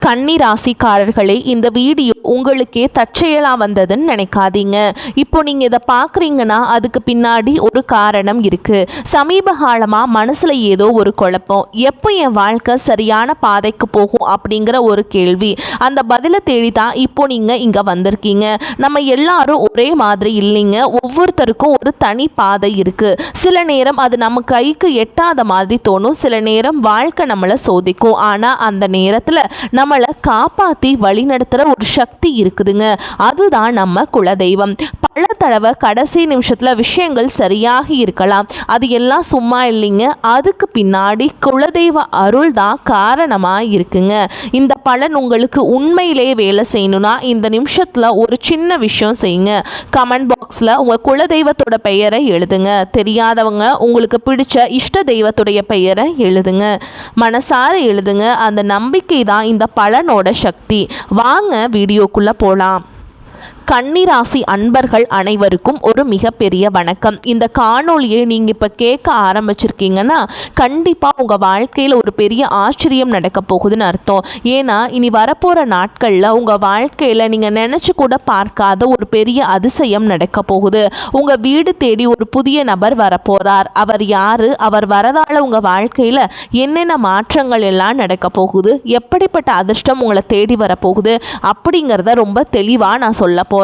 கன்னி ராசிக்காரர்களே, இந்த வீடியோ உங்களுக்கே தற்செயலா வந்ததுன்னு நினைக்காதீங்க. இப்போ நீங்க இதை பார்க்குறீங்கன்னா அதுக்கு பின்னாடி ஒரு காரணம் இருக்கு. சமீப காலமா மனசுல ஏதோ ஒரு குழப்பம், எப்போ என் வாழ்க்கை சரியான பாதைக்கு போகும் அப்படிங்கிற ஒரு கேள்வி. அந்த பதிலை தேடி தான் இப்போ நீங்க இங்க வந்திருக்கீங்க. நம்ம எல்லாரும் ஒரே மாதிரி இல்லைங்க. ஒவ்வொருத்தருக்கும் ஒரு தனி பாதை இருக்கு. சில நேரம் அது நம்ம கைக்கு எட்டாத மாதிரி தோணும், சில நேரம் வாழ்க்கை நம்மளை சோதிக்கும். ஆனா அந்த நேரத்துல நம்மளை காப்பாற்றி வழிநடத்துகிற ஒரு சக்தி இருக்குதுங்க. அதுதான் நம்ம குலதெய்வம். பல தடவை கடைசி நிமிஷத்தில் விஷயங்கள் சரியாக இருக்கலாம், அது எல்லாம் சும்மா இல்லைங்க. அதுக்கு பின்னாடி குலதெய்வ அருள் தான் காரணமாக இருக்குங்க. இந்த பலன் உங்களுக்கு உண்மையிலேயே வேலை செய்யணும்னா இந்த நிமிஷத்தில் ஒரு சின்ன விஷயம் செய்யுங்க. கமெண்ட் பாக்ஸில் உங்கள் குலதெய்வத்தோட பெயரை எழுதுங்க. தெரியாதவங்க உங்களுக்கு பிடிச்ச இஷ்ட தெய்வத்துடைய பெயரை எழுதுங்க. மனசார எழுதுங்க. அந்த நம்பிக்கை தான் இந்த பலனோட சக்தி. வாங்க வீடியோக்குள்ள போலாம். கன்னிராசி அன்பர்கள் அனைவருக்கும் ஒரு மிகப்பெரிய வணக்கம். இந்த காணொலியை நீங்கள் இப்போ கேட்க ஆரம்பிச்சிருக்கீங்கன்னா கண்டிப்பாக உங்கள் வாழ்க்கையில் ஒரு பெரிய ஆச்சரியம் நடக்க போகுதுன்னு அர்த்தம். ஏன்னா இனி வரப்போகிற நாட்களில் உங்கள் வாழ்க்கையில் நீங்கள் நினச்சி கூட பார்க்காத ஒரு பெரிய அதிசயம் நடக்க போகுது. உங்கள் வீடு தேடி ஒரு புதிய நபர் வரப்போகிறார். அவர் யார், அவர் வரதால் உங்கள் வாழ்க்கையில் என்னென்ன மாற்றங்கள் எல்லாம் நடக்க போகுது, எப்படிப்பட்ட அதிர்ஷ்டம் உங்களை தேடி வரப்போகுது அப்படிங்கிறத ரொம்ப தெளிவாக நான் சொல்ல போகிறேன்.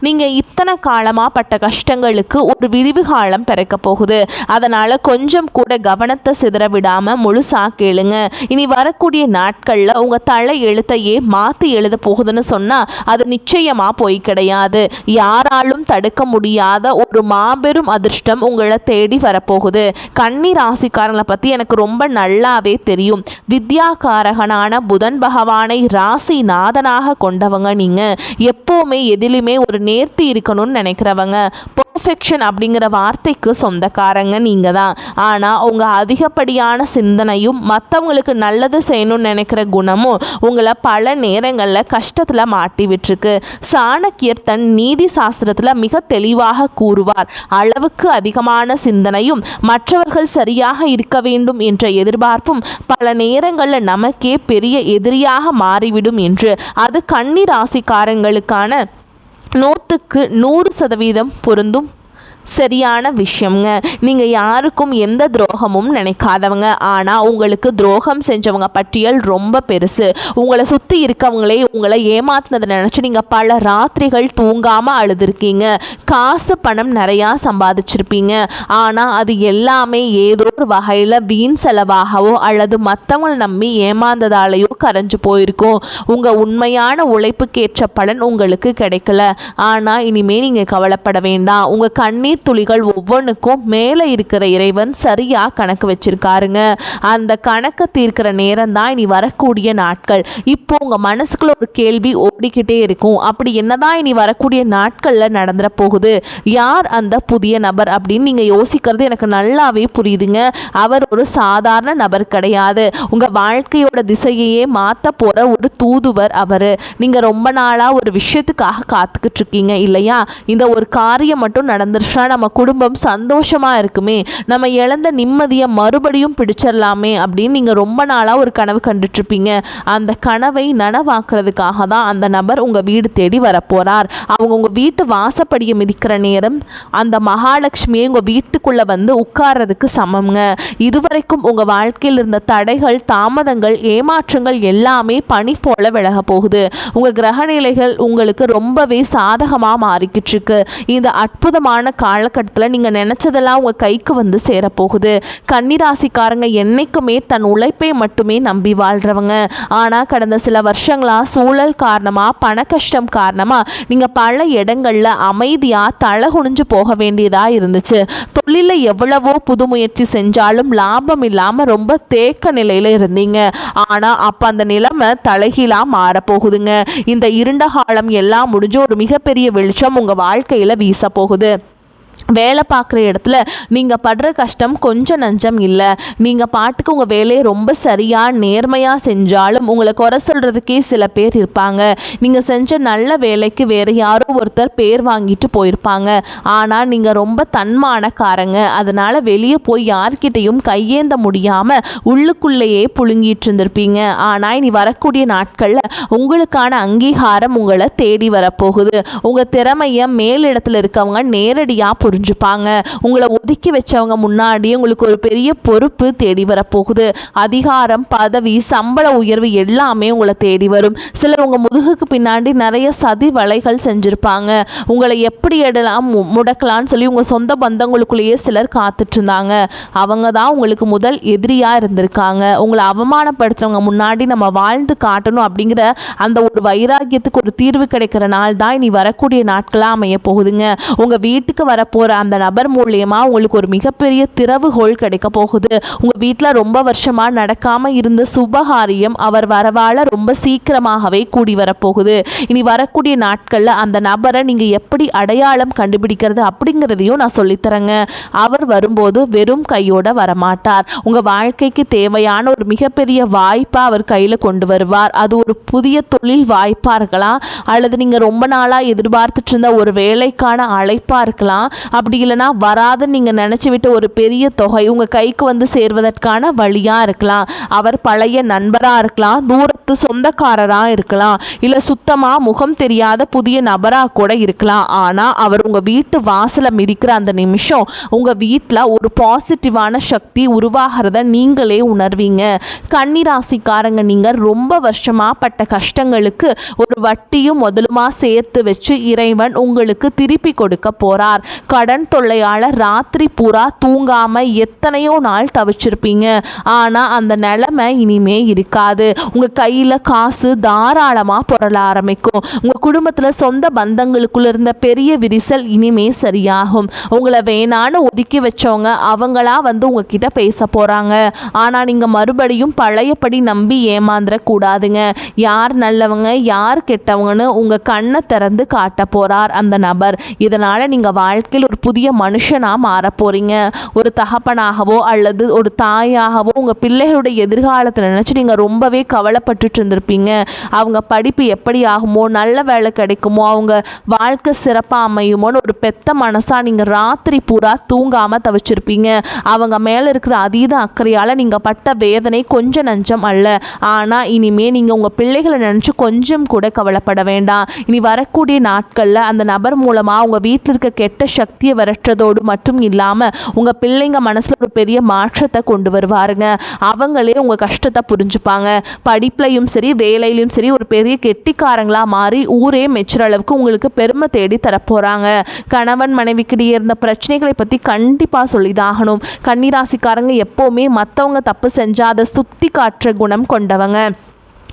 நீங்க இத்தனை காலமா பட்ட கஷ்டங்களுக்கு ஒரு விடிவு காலம் பிறக்க போகுது. அதனால கொஞ்சம் கூட கவனத்தை சிதற விடாம முழுசா கேளுங்க. இனி வரக்கூடிய நாட்கள்ல உங்க தலை எழுத்தையே மாத்தி எழுத போகுதுன்னு சொன்னா அது நிச்சயமா போய் கிடையாது. யாராலும் தடுக்க முடியாத ஒரு மாபெரும் அதிர்ஷ்டம் உங்களை தேடி வரப்போகுது. கன்னி ராசிக்காரங்களை பத்தி எனக்கு ரொம்ப நல்லாவே தெரியும். வித்யாகாரகனான புதன் பகவானை ராசி நாதனாக கொண்டவங்க நீங்க. எப்பவுமே எதிலுமே ஒரு நேர்த்தி இருக்கணும்னு நினைக்கிறவங்க. பெர்ஃபெக்ஷன் அப்படிங்கிற வார்த்தைக்கு சொந்தக்காரங்க நீங்க தான். ஆனால் உங்கள் அதிகப்படியான சிந்தனையும் மற்றவங்களுக்கு நல்லது செய்யணும்னு நினைக்கிற குணமும் உங்களை பல நேரங்களில் கஷ்டத்தில் மாட்டி விட்டுருக்கு. சாணக்கியர் தன் நீதி சாஸ்திரத்தில் மிக தெளிவாக கூறுவார், அளவுக்கு அதிகமான சிந்தனையும் மற்றவர்கள் சரியாக இருக்க வேண்டும் என்ற எதிர்பார்ப்பும் பல நேரங்களில் நமக்கே பெரிய எதிரியாக மாறிவிடும் என்று. அது கன்னி ராசிக்காரங்களுக்கான 100க்கு 100% பொருந்தும் சரியான விஷயங்க. நீங்கள் யாருக்கும் எந்த துரோகமும் நினைக்காதவங்க. ஆனால் உங்களுக்கு துரோகம் செஞ்சவங்க பட்டியல் ரொம்ப பெருசு. உங்களை சுற்றி இருக்கவங்களே உங்களை ஏமாத்தினதை நினச்சி நீங்கள் பல ராத்திரிகள் தூங்காமல் அழுதுருக்கீங்க. காசு பணம் நிறையா சம்பாதிச்சிருப்பீங்க. ஆனால் அது எல்லாமே ஏதோ ஒரு வகையில் வீண் செலவாகவோ அல்லது மற்றவங்களை நம்பி ஏமாந்ததாலேயோ கரைஞ்சு போயிருக்கும். உங்கள் உண்மையான உழைப்புக்கேற்ற பலன் உங்களுக்கு கிடைக்கல. ஆனால் இனிமேல் நீங்கள் கவலைப்பட வேண்டாம். உங்கள் கண்ணீர் துளிகள் ஒவ்வொன்றுக்கும் மேலே இருக்கிற இறைவன் சரியா கணக்கு வச்சிருக்காருங்க. அந்த கணக்கு தீர்க்கிற நேரம் தான் இனி வரக்கூடிய நாட்கள். இப்போ உங்க மனசுக்குள்ள ஒரு கேள்வி ஓடிக்கிட்டே இருக்கும், அப்படி என்னதான் இனி வரக்கூடிய நாட்கள்ல நடந்துட போகுது, யார் அந்த புதிய நபர் அப்படின்னு நீங்க யோசிக்கிறது எனக்கு நல்லாவே புரியுதுங்க. அவர் ஒரு சாதாரண நபர் கிடையாது. உங்க வாழ்க்கையோட திசையையே மாத்த போற ஒரு தூதுவர் அவரு. நீங்க ரொம்ப நாளா ஒரு விஷயத்துக்காக காத்துக்கிட்டு இருக்கீங்க இல்லையா? இந்த ஒரு காரியம் மட்டும் நடந்துருச்சா நம்ம குடும்பம் சந்தோஷமா இருக்குமே, நம்ம இழந்த நிம்மதியை மறுபடியும் பிடிச்சிடலாமே அப்படின்னு நீங்க ரொம்ப நாளா ஒரு கனவு கண்டுட்டு இருப்பீங்க. அந்த கனவை நனவாக்குறதுக்காக தான் அந்த நபர் உங்க வீடு தேடி வரப்போறார். அவங்க உங்க வீட்டு வாசப்படியை மிதிக்கிற நேரம் அந்த மகாலட்சுமியை உங்க வீட்டுக்குள்ள வந்து உட்கார்றதுக்கு சமம்ங்க. இதுவரைக்கும் உங்க வாழ்க்கையில் இருந்த தடைகள், தாமதங்கள், ஏமாற்றங்கள் எல்லாமே பனி போல விலக போகுது. உங்க கிரகநிலைகள் உங்களுக்கு ரொம்பவே சாதகமா மாறிக்கிட்டு இருக்கு. இந்த அற்புதமான காலகட்டத்தில் நீங்கள் நினச்சதெல்லாம் உங்கள் கைக்கு வந்து சேரப்போகுது. கன்னிராசிக்காரங்க என்னைக்குமே தன் உழைப்பை மட்டுமே நம்பி வாழ்கிறவங்க. ஆனால் கடந்த சில வருஷங்களாக சூழல் காரணமாக, பண கஷ்டம் காரணமாக நீங்கள் பல இடங்களில் அமைதியாக தலை குனிஞ்சு போக வேண்டியதாக இருந்துச்சு. தொழிலில் எவ்வளவோ புது முயற்சி செஞ்சாலும் லாபம் இல்லாமல் ரொம்ப தேக்க நிலையில் இருந்தீங்க. ஆனால் அப்போ அந்த நிலைமை தலைகீழாக மாறப்போகுதுங்க. இந்த இருண்ட காலம் எல்லாம் முடிஞ்சு ஒரு மிகப்பெரிய வெளிச்சம் உங்கள் வாழ்க்கையில் வீச போகுது. வேலை பார்க்குற இடத்துல நீங்கள் படுற கஷ்டம் கொஞ்சம் நஞ்சம் இல்லை. நீங்கள் பாட்டுக்கு உங்கள் வேலையை ரொம்ப சரியாக நேர்மையாக செஞ்சாலும் உங்களை குறை சொல்கிறதுக்கே சில பேர் இருப்பாங்க. நீங்கள் செஞ்ச நல்ல வேலைக்கு வேறு யாரோ ஒருத்தர் பேர் வாங்கிட்டு போயிருப்பாங்க. ஆனால் நீங்கள் ரொம்ப தன்மானக்காரங்க. அதனால் வெளியே போய் யார்கிட்டையும் கையேந்த முடியாமல் உள்ளுக்குள்ளேயே புழுங்கிட்டு இருந்திருப்பீங்க. ஆனால் இனி வரக்கூடிய நாட்களில் உங்களுக்கான அங்கீகாரம் உங்களை தேடி வரப்போகுது. உங்கள் திறமையை மேலிடத்தில் இருக்கவங்க நேரடியாக புரிஞ்சுப்பாங்க. உங்களை ஒதுக்கி வச்சவங்க முன்னாடி உங்களுக்கு ஒரு பெரிய பொறுப்பு தேடி வரப்போகுது. அதிகாரம், பதவி, சம்பள உயர்வு எல்லாமே உங்களை தேடி வரும். சிலர் உங்கள் முதுகுக்கு பின்னாடி நிறைய சதி வலைகள் செஞ்சுருப்பாங்க. உங்களை எப்படி இடலாம் முடக்கலான்னு சொல்லி உங்கள் சொந்த பந்தங்களுக்குள்ளேயே சிலர் காத்துட்டு இருந்தாங்க. அவங்க தான் உங்களுக்கு முதல் எதிரியாக இருந்திருக்காங்க. உங்களை அவமானப்படுத்துறவங்க முன்னாடி நம்ம வாழ்ந்து காட்டணும் அப்படிங்கிற அந்த ஒரு வைராக்கியத்துக்கு ஒரு தீர்வு கிடைக்கிற நாள் தான் இனி வரக்கூடிய நாட்களாக அமைய போகுதுங்க. உங்கள் வீட்டுக்கு வரப்போகிற அந்த நபர் மூலியமா உங்களுக்கு ஒரு மிகப்பெரிய திறவுகோல் கிடைக்க போகுது. உங்கள் வீட்டில் ரொம்ப வருஷமாக நடக்காமல் இருந்த சுபகாரியம் அவர் வரவாழ ரொம்ப சீக்கிரமாகவே கூடி வரப்போகுது. இனி வரக்கூடிய நாட்களில் அந்த நபரை நீங்கள் எப்படி அடையாளம் கண்டுபிடிக்கிறது அப்படிங்கிறதையும் நான் சொல்லித்தரேங்க. அவர் வரும்போது வெறும் கையோட வரமாட்டார். உங்கள் வாழ்க்கைக்கு தேவையான ஒரு மிகப்பெரிய வாய்ப்பாக அவர் கையில் கொண்டு வருவார். அது ஒரு புதிய தொழில் வாய்ப்பாக இருக்கலாம், அல்லது நீங்கள் ரொம்ப நாளாக எதிர்பார்த்துட்டு இருந்த ஒரு வேலைக்கான அழைப்பாக இருக்கலாம். அப்படி இல்லைனா வராதுன்னு நீங்கள் நினச்சி விட்டு ஒரு பெரிய தொகை உங்கள் கைக்கு வந்து சேர்வதற்கான வழியாக இருக்கலாம். அவர் பழைய நண்பராக இருக்கலாம், தூரத்து சொந்தக்காரராக இருக்கலாம், இல்லை சுத்தமாக முகம் தெரியாத புதிய நபராக கூட இருக்கலாம். ஆனால் அவர் உங்கள் வீட்டு வாசலை மிதிக்கிற அந்த நிமிஷம் உங்கள் வீட்டில் ஒரு பாசிட்டிவான சக்தி உருவாகிறத நீங்களே உணர்வீங்க. கன்னிராசிக்காரங்க, நீங்கள் ரொம்ப வருஷமாக பட்ட கஷ்டங்களுக்கு ஒரு வட்டியும் முதலுமா சேர்த்து வச்சு இறைவன் உங்களுக்கு திருப்பி கொடுக்க போகிறார். கடன் தொல்லையால் ராத்திரி பூரா தூங்காமல் எத்தனையோ நாள் தவிச்சிருப்பீங்க. ஆனால் அந்த நிலைமை இனிமே இருக்காது. உங்கள் கையில் காசு தாராளமாக புரள ஆரம்பிக்கும். உங்கள் குடும்பத்தில் சொந்த பந்தங்களுக்குள்ள இருந்த பெரிய விரிசல் இனிமே சரியாகும். உங்களை வேணான்னு ஒதுக்கி வச்சவங்க அவங்களா வந்து உங்ககிட்ட பேச போகிறாங்க. ஆனால் நீங்கள் மறுபடியும் பழையபடி நம்பி ஏமாந்துடக்கூடாதுங்க. யார் நல்லவங்க யார் கெட்டவங்கன்னு உங்கள் கண்ணை திறந்து காட்ட போகிறார் அந்த நபர். இதனால் நீங்கள் வாழ்க்கையில் ஒரு புதிய மனுஷனாக மாற போகிறீங்க. ஒரு தகப்பனாகவோ அல்லது ஒரு தாயாகவோ உங்கள் பிள்ளைகளுடைய எதிர்காலத்தை நினச்சி நீங்கள் ரொம்பவே கவலைப்பட்டுட்டு இருந்திருப்பீங்க. அவங்க படிப்பு எப்படி ஆகுமோ, நல்ல வேலை கிடைக்குமோ, அவங்க வாழ்க்கை சிறப்பாக அமையுமோன்னு ஒரு பெத்த மனசாக நீங்கள் ராத்திரி பூரா தூங்காமல் தவிச்சிருப்பீங்க. அவங்க மேலே இருக்கிற அதீத அக்கறையால் நீங்கள் பட்ட வேதனை கொஞ்சம் நஞ்சம் அல்ல. ஆனால் இனிமேல் நீங்கள் உங்கள் பிள்ளைகளை நினச்சி கொஞ்சம் கூட கவலைப்பட வேண்டாம். இனி வரக்கூடிய நாட்களில் அந்த நபர் மூலமாக உங்கள் வீட்டில் இருக்க கெட்ட சக்தியை விரட்டுறதோடு மட்டும் இல்லாமல் உங்கள் பிள்ளைங்க மனசில் ஒரு பெரிய மாற்றத்தை கொண்டு வருவாருங்க. அவங்களே உங்கள் கஷ்டத்தை புரிஞ்சுப்பாங்க. படிப்புலையும் சரி வேலையிலையும் சரி ஒரு பெரிய கெட்டிக்காரங்களாக மாறி ஊரே மெச்சுற அளவுக்கு உங்களுக்கு பெருமை தேடி தரப்போகிறாங்க. கணவன் மனைவிக்கிடையே இருந்த பிரச்சனைகளை பற்றி கண்டிப்பாக சொல்லிதாகணும். கன்னிராசிக்காரங்க எப்போவுமே மற்றவங்க தப்பு செஞ்சால் அதை சுத்தி காட்டுற குணம் கொண்டவங்க.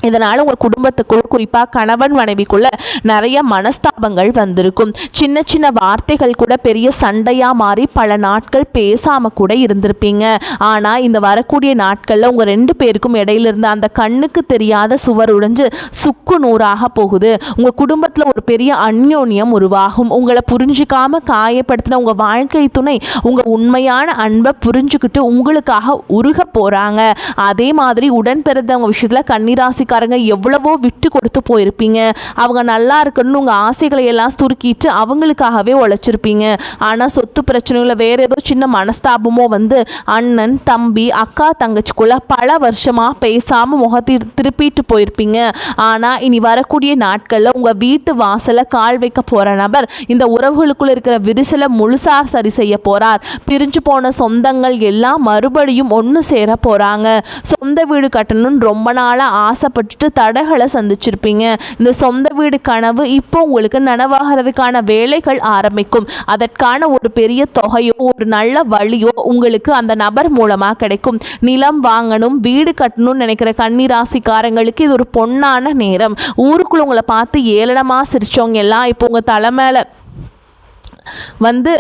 இதனால் உங்கள் குடும்பத்துக்குள்ள குறிப்பாக கணவன் மனைவிக்குள்ள நிறைய மனஸ்தாபங்கள் வந்திருக்கும். சின்ன சின்ன வார்த்தைகள் கூட பெரிய சண்டையாக மாறி பல நாட்கள் பேசாமல் கூட இருந்திருப்பீங்க. ஆனால் இந்த வரக்கூடிய நாட்களில் உங்கள் ரெண்டு பேருக்கும் இடையில இருந்த அந்த கண்ணுக்கு தெரியாத சுவர் உடைஞ்சு சுக்கு நூறாக போகுது. உங்கள் குடும்பத்தில் ஒரு பெரிய அந்யோன்யம் உருவாகும். உங்களை புரிஞ்சிக்காமல் காயப்படுத்தின உங்கள் வாழ்க்கை துணை உங்கள் உண்மையான அன்பை புரிஞ்சுக்கிட்டு உங்களுக்காக உருக போகிறாங்க. அதே மாதிரி உடன் பிறந்தவங்க விஷயத்தில் கன்னிராசி எவ்வளவோ விட்டு கொடுத்து போயிருப்பீங்க. அவங்க நல்லா இருக்கணும்னு உங்க ஆசைகளை எல்லாம் சுருக்கிட்டு அவங்களுக்காகவே உழைச்சிருப்பீங்க. ஆனா சொத்து பிரச்சனைகளை வேற ஏதோ சின்ன மனஸ்தாபமோ வந்து அண்ணன் தம்பி அக்கா தங்கச்சிக்குள்ள பல வருஷமா பேசாம முகத்தை திருப்பிட்டு போயிருப்பீங்க. ஆனா இனி வரக்கூடிய நாட்கள்ல உங்க வீட்டு வாசல கால் வைக்க போற நபர் இந்த உறவுகளுக்குள்ள இருக்கிற விரிசலை முழுசா சரி செய்ய போறார். பிரிஞ்சு போன சொந்தங்கள் எல்லாம் மறுபடியும் ஒன்று சேர போறாங்க. சொந்த வீடு கட்டணும்னு ரொம்ப நாளா ஆசைப்பட்டு தடைகளை சந்திச்சிருப்பீங்க. இந்த சொந்த வீடு கனவு இப்போ உங்களுக்கு நனவாகிறதுக்கான வேலைகள் ஆரம்பிக்கும். அதற்கான ஒரு பெரிய தொகையோ ஒரு நல்ல வழியோ உங்களுக்கு அந்த நபர் மூலமா கிடைக்கும். நிலம் வாங்கணும் வீடு கட்டணும்னு நினைக்கிற கன்னிராசிக்காரங்களுக்கு இது ஒரு பொன்னான நேரம். ஊருக்குள்ள உங்களை பார்த்து ஏளனமா சிரிச்சவங்க எல்லாம் இப்போ உங்க தலைமையில வந்து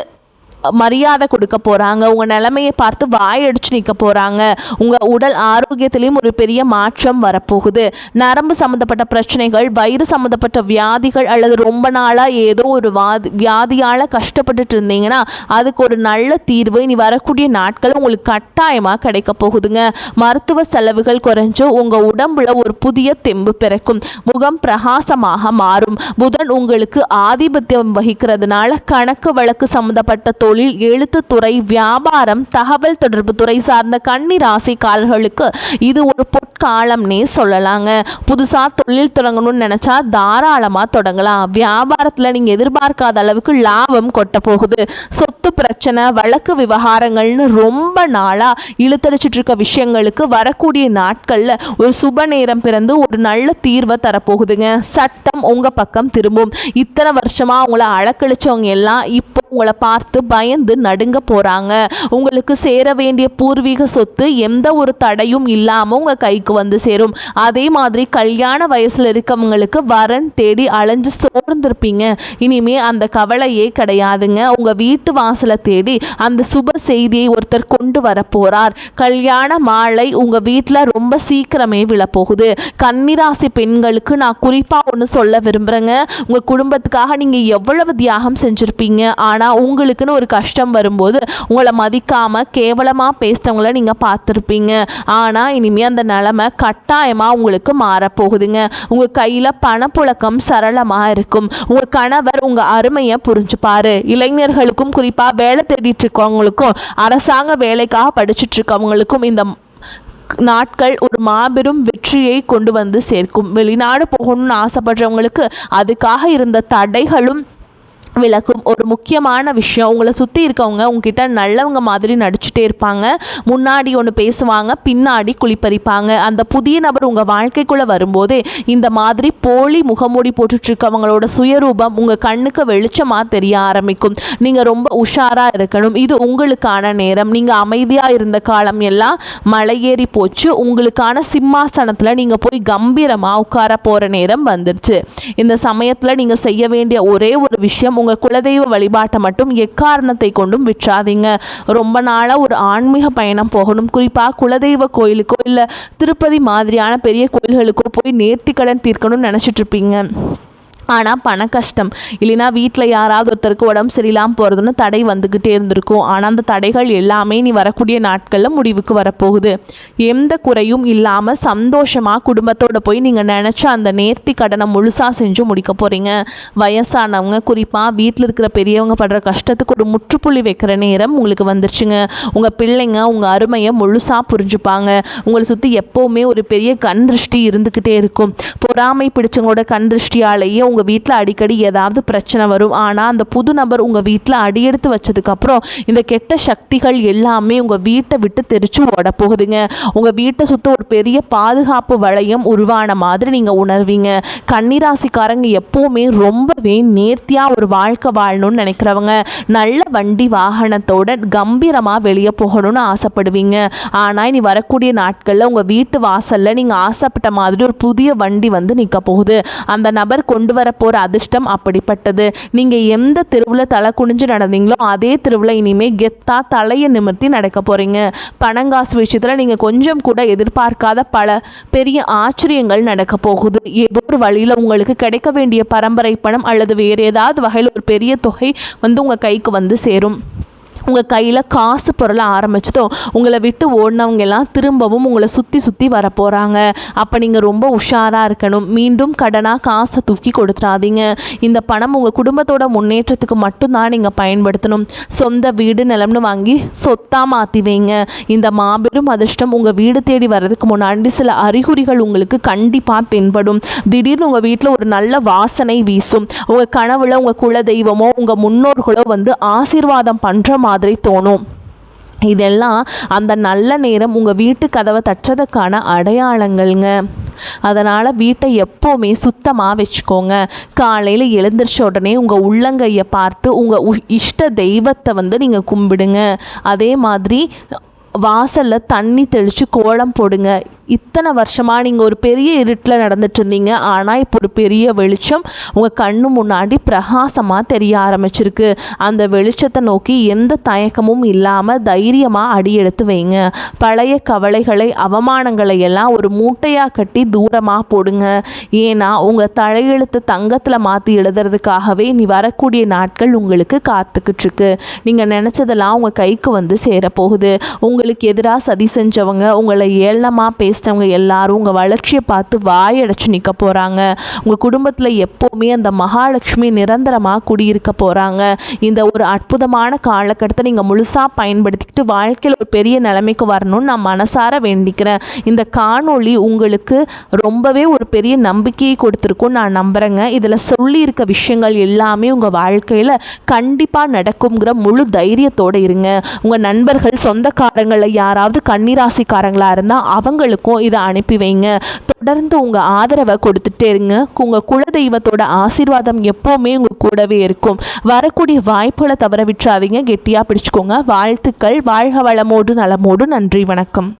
மரியாதை கொடுக்க போகிறாங்க. உங்கள் நிலைமையை பார்த்து வாயடிச்சு நிற்க போகிறாங்க. உங்கள் உடல் ஆரோக்கியத்திலையும் ஒரு பெரிய மாற்றம் வரப்போகுது. நரம்பு சம்மந்தப்பட்ட பிரச்சனைகள், வயிறு சம்மந்தப்பட்ட வியாதிகள் அல்லது ரொம்ப நாளாக ஏதோ ஒரு வியாதியால் கஷ்டப்பட்டுட்டு இருந்தீங்கன்னா அதுக்கு ஒரு நல்ல தீர்வு இனி வரக்கூடிய நாட்கள் உங்களுக்கு கட்டாயமாக கிடைக்க போகுதுங்க. மருத்துவ செலவுகள் குறைஞ்சு உங்கள் உடம்புல ஒரு புதிய தெம்பு பிறக்கும். முகம் பிரகாசமாக மாறும். புதன் உங்களுக்கு ஆதிபத்தியம் வகிக்கிறதுனால கணக்கு வழக்கு சம்மந்தப்பட்ட தொழில், எழுத்துத்துறை, வியாபாரம், தகவல் தொடர்பு துறை சார்ந்த கன்னி ராசிக்காரர்களுக்கு இது ஒரு பொற்காலம்னே சொல்லலாங்க. புதுசாக தொழில் தொடங்கணும்னு நினச்சா தாராளமாக தொடங்கலாம். வியாபாரத்தில் நீங்கள் எதிர்பார்க்காத அளவுக்கு லாபம் கொட்ட போகுது. சொத்து பிரச்சனை, வழக்கு விவகாரங்கள்னு ரொம்ப நாளாக இழுத்தடிச்சிட்டு இருக்க விஷயங்களுக்கு வரக்கூடிய நாட்களில் ஒரு சுப நேரம் பிறந்து ஒரு நல்ல தீர்வை தரப்போகுதுங்க. சட்டம் உங்கள் பக்கம் திரும்பும். இத்தனை வருஷமாக உங்களை அலக்கழிச்சவங்க எல்லாம் இப்போ உங்களை பார்த்து பயந்து நடுங்க போகிறாங்க. உங்களுக்கு சேர வேண்டிய பூர்வீக சொத்து எந்த ஒரு தடையும் இல்லாமல் உங்கள் கைக்கு வந்து சேரும். அதே மாதிரி கல்யாண வயசில் இருக்கவங்களுக்கு வரன் தேடி அலைஞ்சு சோர்ந்திருப்பீங்க. இனிமே அந்த கவலையே கிடையாதுங்க. உங்கள் வீட்டு வாசலை தேடி அந்த சுப செய்தியை ஒருத்தர் கொண்டு வர போகிறார். கல்யாண மாலை உங்கள் வீட்டில் ரொம்ப சீக்கிரமே விழப்போகுது. கன்னிராசி பெண்களுக்கு நான் குறிப்பாக ஒன்று சொல்ல விரும்புகிறேங்க. உங்கள் குடும்பத்துக்காக நீங்கள் எவ்வளவு தியாகம் செஞ்சுருப்பீங்க. ஆனால் உங்களுக்குன்னு ஒரு கஷ்டம் வரும்போது உங்களை மதிக்காமல் கேவலமாக பேசினவங்கள நீங்கள் பார்த்துருப்பீங்க. ஆனால் இனிமேல் அந்த நிலைமை கட்டாயமாக உங்களுக்கு மாறப்போகுதுங்க. உங்கள் கையில் பணப்புழக்கம் சரளமாக இருக்கும். உங்கள் கணவர் உங்கள் அருமையை புரிஞ்சுப்பார். இளைஞர்களுக்கும் குறிப்பாக வேலை தேடிட்டு இருக்கவங்களுக்கும் அரசாங்க வேலைக்காக படிச்சுட்டு இருக்கவங்களுக்கும் இந்த நாட்கள் ஒரு மாபெரும் வெற்றியை கொண்டு வந்து சேர்க்கும். வெளிநாடு போகணும்னு ஆசைப்படுறவங்களுக்கு அதுக்காக இருந்த தடைகளும் விளக்கும். ஒரு முக்கியமான விஷயம், உங்களை சுற்றி இருக்கவங்க உங்ககிட்ட நல்லவங்க மாதிரி நடிச்சுட்டே இருப்பாங்க. முன்னாடி ஒன்று பேசுவாங்க, பின்னாடி குளிப்பறிப்பாங்க. அந்த புதிய நபர் உங்கள் வாழ்க்கைக்குள்ளே வரும்போதே இந்த மாதிரி போலி முகமூடி போட்டுட்ருக்கவங்களோட சுயரூபம் உங்கள் கண்ணுக்கு வெளிச்சமாக தெரிய ஆரம்பிக்கும். நீங்கள் ரொம்ப உஷாராக இருக்கணும். இது உங்களுக்கான நேரம். நீங்கள் அமைதியாக இருந்த காலம் எல்லாம் மலையேறி போச்சு. உங்களுக்கான சிம்மாசனத்தில் நீங்கள் போய் கம்பீரமாக உட்கார போகிற நேரம் வந்துடுச்சு. இந்த சமயத்தில் நீங்கள் செய்ய வேண்டிய ஒரே ஒரு விஷயம், உங்கள் குலதெய்வ வழிபாட்டை மட்டும் எக்காரணத்தை கொண்டும் விற்றாதீங்க. ரொம்ப நாளாக ஒரு ஆன்மீக பயணம் போகணும், குறிப்பாக குலதெய்வ கோயிலுக்கோ இல்லை திருப்பதி மாதிரியான பெரிய கோயில்களுக்கோ போய் நேர்த்திக்கடன் தீர்க்கணும்னு நினச்சிட்டு இருப்பீங்க. ஆனால் பண கஷ்டம் இல்லைனா வீட்டில் யாராவது ஒருத்தருக்கு உடம்பு சரியில்லாமல் போகிறதுன்னு தடை வந்துக்கிட்டே இருந்திருக்கும். ஆனால் அந்த தடைகள் எல்லாமே நீ வரக்கூடிய நாட்களில் முடிவுக்கு வரப்போகுது. எந்த குறையும் இல்லாமல் சந்தோஷமாக குடும்பத்தோடு போய் நீங்கள் நினச்ச அந்த நேர்த்தி கடனை முழுசாக செஞ்சு முடிக்க போகிறீங்க. வயசானவங்க குறிப்பாக வீட்டில் இருக்கிற பெரியவங்க படுற கஷ்டத்துக்கு ஒரு முற்றுப்புள்ளி வைக்கிற நேரம் உங்களுக்கு வந்துருச்சுங்க. உங்கள் பிள்ளைங்க உங்கள் அருமையை முழுசாக புரிஞ்சுப்பாங்க. உங்களை சுற்றி எப்போவுமே ஒரு பெரிய கண் திருஷ்டி இருந்துக்கிட்டே இருக்கும். பொறாமை பிடிச்சவங்களோட கண் திருஷ்டியாலேயே உங்கள் வீட்டில் அடிக்கடி ஏதாவது பிரச்சனை வரும். ஆனால் அந்த புது நபர் உங்கள் வீட்டில் அடியெடுத்து வச்சதுக்கப்புறம் இந்த கெட்ட சக்திகள் எல்லாமே உங்கள் வீட்டை விட்டு தெரிச்சு ஓட போகுதுங்க. உங்கள் வீட்டை சுற்றி ஒரு பெரிய பாதுகாப்பு வளையம் உருவான மாதிரி நீங்கள் உணர்வீங்க. கன்னிராசிக்காரங்க எப்போவுமே ரொம்பவே நேர்த்தியாக ஒரு வாழ்க்கை வாழணும்னு நினைக்கிறவங்க. நல்ல வண்டி வாகனத்தோட கம்பீரமாக வெளியே போகணும்னு ஆசைப்படுவீங்க. ஆனால் இனி வரக்கூடிய நாட்களில் உங்கள் வீட்டு வாசலில் நீங்கள் ஆசைப்பட்ட மாதிரி ஒரு புதிய வண்டி வந்து நிற்க போகுது. அந்த நபர் கொண்டு வர போகிற அதிர்ஷ்டம் அப்படிப்பட்டது. நீங்கள் எந்த தெருவில் தலை குனிஞ்சு நடந்தீங்களோ அதே தெருவில் இனிமேல் கெத்தா தலையை நிமிர்த்தி நடக்க போகிறீங்க. பணங்காசு விஷயத்தில் நீங்கள் கொஞ்சம் கூட எதிர்பார்க்காத பல பெரிய ஆச்சரியங்கள் நடக்க போகுது. ஏதோ ஒரு வழியில் உங்களுக்கு கிடைக்க வேண்டிய பரம்பரை பணம் அல்லது வேறு ஏதாவது வகையில் ஒரு பெரிய தொகை வந்து உங்கள் கைக்கு வந்து சேரும். உங்கள் கையில் காசு பொருளை ஆரம்பிச்சதும் உங்களை விட்டு ஓடினவங்க எல்லாம் திரும்பவும் உங்களை சுற்றி சுற்றி வர போகிறாங்க. அப்போ நீங்கள் ரொம்ப உஷாராக இருக்கணும். மீண்டும் கடனாக காசை தூக்கி கொடுத்துடாதீங்க. இந்த பணம் உங்கள் குடும்பத்தோட முன்னேற்றத்துக்கு மட்டும்தான் நீங்கள் பயன்படுத்தணும். சொந்த வீடு நிலம்னு வாங்கி சொத்தாக மாற்றி வைங்க. இந்த மாபெரும் அதிர்ஷ்டம் உங்கள் வீடு தேடி வர்றதுக்கு முன்னாடி சில அறிகுறிகள் உங்களுக்கு கண்டிப்பாக தென்படும். திடீர்னு உங்கள் வீட்டில் ஒரு நல்ல வாசனை வீசும். உங்கள் கனவுல உங்கள் குல தெய்வமோ உங்கள் முன்னோர்களோ வந்து ஆசீர்வாதம் பண்ணுற மாதிரி தோணும். இதெல்லாம் அந்த நல்ல நேரம் உங்கள் வீட்டு கதவை தட்டுறதுக்கான அடையாளங்கள்ங்க. அதனால் வீட்டை எப்போவுமே சுத்தமாக வச்சுக்கோங்க. காலையில் எழுந்திரிச்ச உடனே உங்கள் உள்ளங்கையை பார்த்து உங்கள் இஷ்ட தெய்வத்தை வந்து நீங்கள் கும்பிடுங்க. அதே மாதிரி வாசலில் தண்ணி தெளித்து கோலம் போடுங்க. இத்தனை வருஷமாக நீங்கள் ஒரு பெரிய இருட்டில் நடந்துட்டு இருந்தீங்க, ஆனால் இப்போ ஒரு பெரிய வெளிச்சம் உங்கள் கண்ணு முன்னாடி பிரகாசமாக தெரிய ஆரம்பிச்சிருக்கு. அந்த வெளிச்சத்தை நோக்கி எந்த தயக்கமும் இல்லாமல் தைரியமாக அடி எடுத்து வைங்க. பழைய கவலைகளை அவமானங்களை எல்லாம் ஒரு மூட்டையாக கட்டி தூரமாக போடுங்க. ஏன்னா உங்கள் தலையெழுத்து தங்கத்தில் மாற்றி எழுதுறதுக்காகவே நீ வரக்கூடிய நாட்கள் உங்களுக்கு காத்துக்கிட்டு இருக்கு. நீங்கள் நினச்சதெல்லாம் உங்கள் கைக்கு வந்து சேரப்போகுது. உங்களுக்கு எதிராக சதி செஞ்சவங்க, உங்களை ஏளனமாக பேசினவங்க எல்லாரும் உங்கள் வளர்ச்சியை பார்த்து வாயடைச்சு நிற்க போகிறாங்க. உங்கள் குடும்பத்தில் எப்போவுமே அந்த மகாலட்சுமி நிரந்தரமாக குடியிருக்க போகிறாங்க. இந்த ஒரு அற்புதமான காலகட்டத்தை நீங்கள் முழுசாக பயன்படுத்திக்கிட்டு வாழ்க்கையில் ஒரு பெரிய நிலைமைக்கு வரணும்னு நான் மனசார வேண்டிக்கிறேன். இந்த காணொளி உங்களுக்கு ரொம்பவே ஒரு பெரிய நம்பிக்கையை கொடுத்துருக்கும் நான் நம்புகிறேங்க. இதில் சொல்லியிருக்க விஷயங்கள் எல்லாமே உங்கள் வாழ்க்கையில் கண்டிப்பாக நடக்குங்கிற முழு தைரியத்தோடு இருங்க. உங்கள் நண்பர்கள் சொந்தக்காரங்களை யாராவது கன்னிராசிக்காரங்களாக இருந்தால் அவங்களுக்கும் இதை அனுப்பி வைங்க. தொடர்ந்து உங்கள் ஆதரவை கொடுத்துட்டே இருங்க. உங்கள் குலதெய்வத்தோட ஆசீர்வாதம் எப்போவுமே உங்கள் கூடவே இருக்கும். வரக்கூடிய வாய்ப்புகளை தவற விட்டுறாதீங்க. கெட்டியாக பிடிச்சிக்கோங்க. வாழ்த்துக்கள். வாழ்க வளமோடு நலமோடு. நன்றி. வணக்கம்.